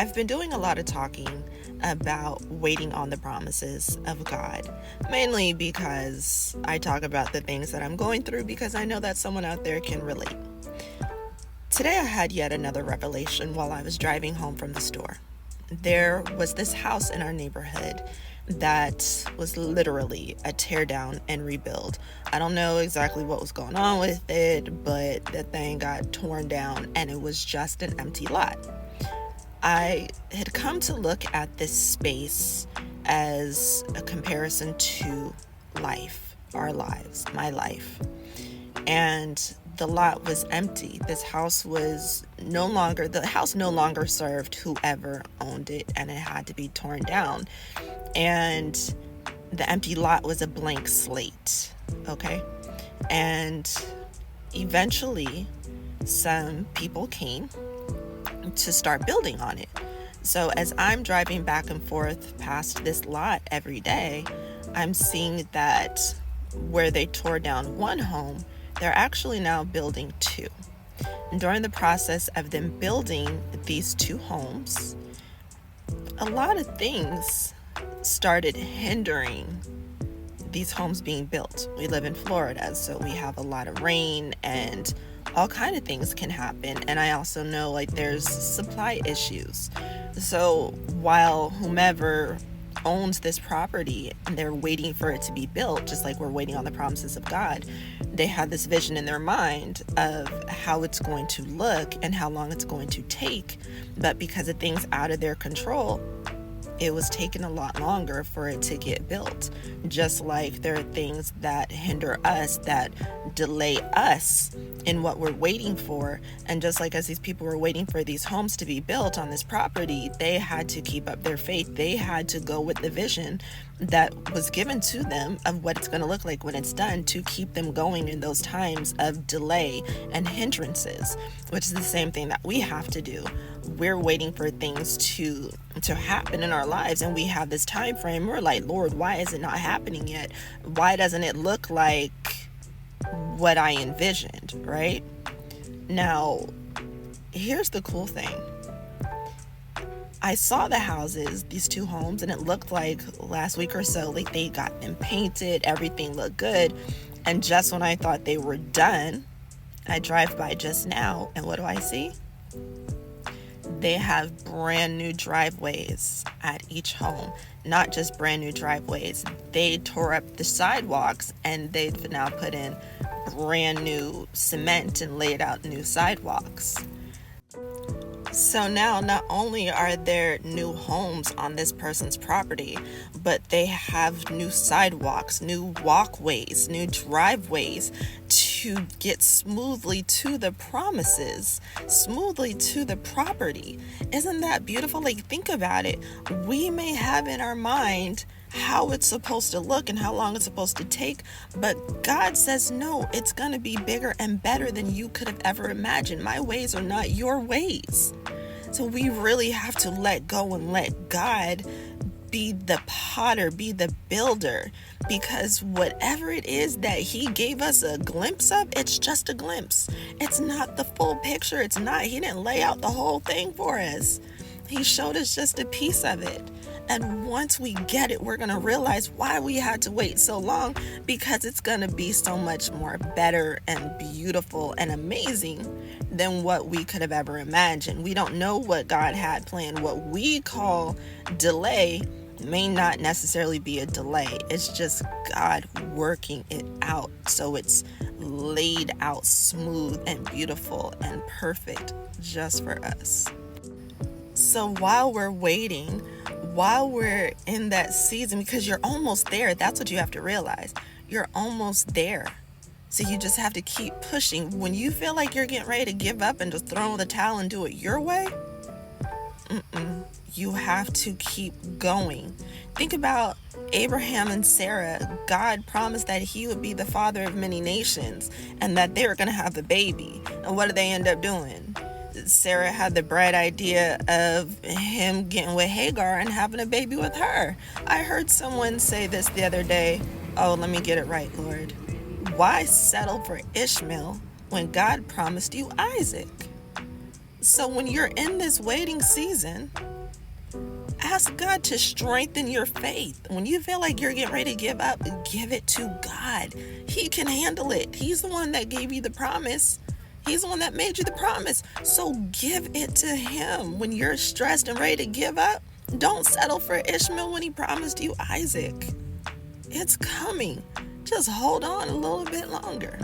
I've been doing a lot of talking about waiting on the promises of God, mainly because I talk about the things that I'm going through because I know that someone out there can relate. Today I had yet another revelation while I was driving home from the store. There was this house in our neighborhood that was literally a tear down and rebuild. I don't know exactly what was going on with it, but the thing got torn down and it was just an empty lot. I had come to look at this space as a comparison to life, our lives, my life. And the lot was empty. The house no longer served whoever owned it, and it had to be torn down. And the empty lot was a blank slate, okay? And eventually, some people came to start building on it. So as I'm driving back and forth past this lot every day, I'm seeing that where they tore down one home, they're actually now building two. And during the process of them building these two homes, a lot of things started hindering these homes being built. We live in Florida, so we have a lot of rain and all kind of things can happen. And I also know there's supply issues. So while whomever owns this property and they're waiting for it to be built, just like we're waiting on the promises of God, they had this vision in their mind of how it's going to look and how long it's going to take. But because of things out of their control, it was taking a lot longer for it to get built. Just like there are things that hinder us, that delay us in what we're waiting for. And just like as these people were waiting for these homes to be built on this property, they had to keep up their faith. They had to go with the vision that was given to them of what it's going to look like when it's done, to keep them going in those times of delay and hindrances, which is the same thing that we have to do. We're waiting for things to happen in our lives, and we have this time frame. We're like, Lord, why is it not happening yet? Why doesn't it look like what I envisioned, right? Now, here's the cool thing. I saw the houses, these two homes, and it looked like last week or so, they got them painted, everything looked good. And just when I thought they were done, I drive by just now, and what do I see? They have brand new driveways at each home. Not just brand new driveways. They tore up the sidewalks and they've now put in brand new cement and laid out new sidewalks. So now not only are there new homes on this person's property, but they have new sidewalks, new walkways, new driveways to get smoothly to the promises, smoothly to the property. Isn't that beautiful? Think about it. We may have in our mind how it's supposed to look and how long it's supposed to take, but God says, no, it's going to be bigger and better than you could have ever imagined. My ways are not your ways. So we really have to let go and let God be the potter, be the builder, because whatever it is that he gave us a glimpse of, it's just a glimpse. It's not the full picture. He didn't lay out the whole thing for us. He showed us just a piece of it. And once we get it, we're going to realize why we had to wait so long, because it's going to be so much more better and beautiful and amazing than what we could have ever imagined. We don't know what God had planned. What we call delay may not necessarily be a delay. It's just God working it out so it's laid out smooth and beautiful and perfect just for us. So while we're waiting, while we're in that season, because you're almost there, that's what you have to realize. You're almost there. So you just have to keep pushing. When you feel like you're getting ready to give up and just throw in the towel and do it your way, you have to keep going. Think about Abraham and Sarah. God promised that he would be the father of many nations and that they were going to have a baby. And what did they end up doing? Sarah had the bright idea of him getting with Hagar and having a baby with her. I heard someone say this the other day. Oh, let me get it right, Lord. Why settle for Ishmael when God promised you Isaac? So when you're in this waiting season, ask God to strengthen your faith. When you feel like you're getting ready to give up, give it to God. He can handle it. He's the one that gave you the promise. He's the one that made you the promise. So give it to him. When you're stressed and ready to give up, don't settle for Ishmael when he promised you Isaac. It's coming. Just hold on a little bit longer.